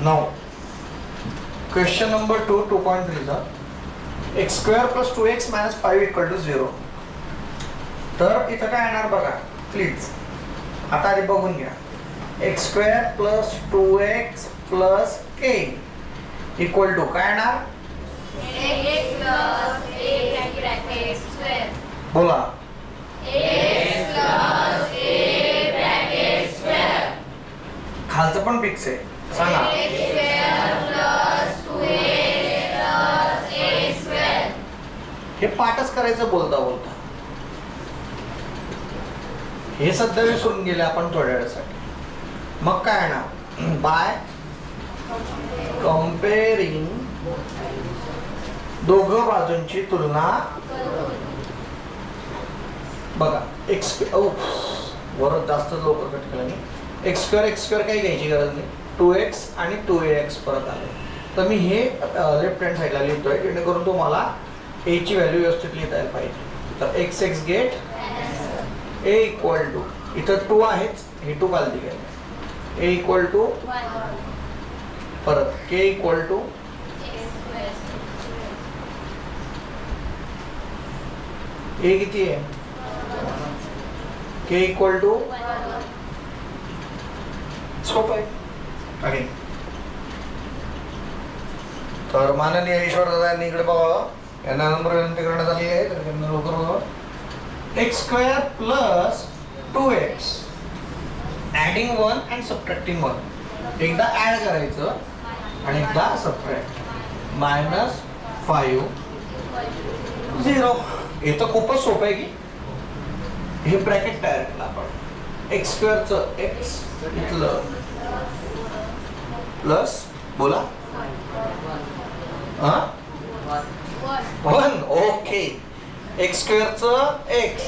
Now question number 2 2.3 चा x square plus 2x minus 5 equal to 0. तर इथं काय येणार बघा प्लीज, आता आधी बघून घ्या. x square plus 2x plus k equal to काय येणार? x plus a bracket square. बोला. x plus a bracket square. खालचं पण फिक्स आहे, सांगा. x square plus 2x plus a square. हे पाठच करायचं बोलता बोलता. हे सध्या विसरून गेले आपण थोड्या वेळासाठी. मग काय येणार? बाय कंपेरिंग दोघं बाजूंची तुलना. बघा एक्स वर जास्त लवकर कट केलं मी. एक्स स्क्वेअर काही घ्यायची गरज नाही. 2x आणि 2ax परत आले. तर मी हे लेफ्ट हँड साईडला लिहितोय जेणेकरून तुम्हाला a ची व्हॅल्यू व्यवस्थित लिहिता यायला पाहिजे. तर x get a equal to, इथं 2 आहेच, हे 2 खालती गेले. a इक्वल टू परत k इक्वल टू a किती आहे? k इक्वल टू सोपं आहे. आणि तर माननीय ईश्वर दादांनी इकडे बघावं, यांना नंबर विनंती करण्यात आली आहे. तर त्यांना लवकर बघावं. x square plus 2x adding 1 and subtracting 1. एकदा ऍड करायचं आणि एकदा सबट्रॅक्ट. मायनस 5 0. हे तर खूपच सोपं आहे की. हे ब्रॅकेट तयार केलं आपण. एक्स स्क्वेअरचं x इथलं प्लस बोला 1. ओके. एक्स स्क्वेअरचं x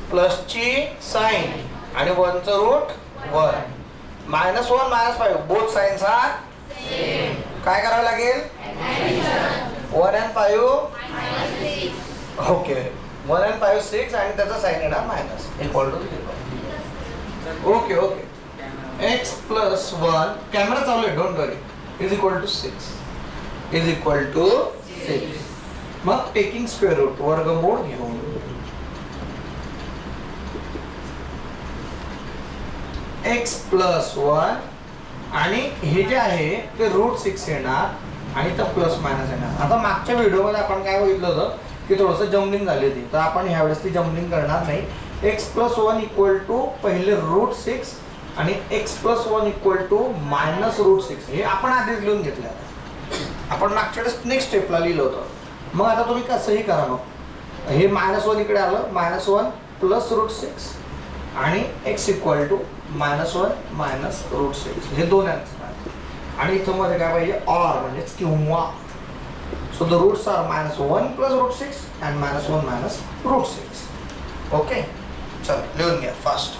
प्लस ची साइन आणि 1 चं root 1. Minus 1 minus 5 both signs are काय करावं लागेल? 1 and 5 ओके. 1 and 5 6 आणि त्याचा साइन येणार minus equal to 0. Okay okay. x plus 1 camera चालू आहे, don't worry, is equal to 6 is equal to 6. मग टेकिंग स्क्वेअर रूट वर्गमूळ घेऊन x प्लस 1 आणि हे जे आहे ते रूट 6 येणार आणि तर प्लस मायनस येणार. आता मागच्या व्हिडिओमध्ये आपण काय बघितलं होतं की थोडंसं जम्बलिंग झाली होती, तर आपण ह्यावेळेस ती जम्बलिंग करणार नाही. x प्लस 1 इक्वल टू पहिले रूट 6 आणि x plus 1 equal to minus root 6 हे आपण आधीच लिहून घेतलं. आपण मागच्या वेळेस नेक्स्ट स्टेपला लिहिलं होतं. मग आता तुम्ही कसंही करा. मग हे मायनस 1 इकडे आलं, मायनस 1 प्लस रूट 6 आणि x equal to minus 1 minus root 6 हे दोन आहेत. आणि इथं मध्ये काय पाहिजे? ऑर म्हणजेच किंवा. So the roots are minus 1 plus root 6 and minus 1 minus root 6. Okay, चल लिहून घ्या फास्ट.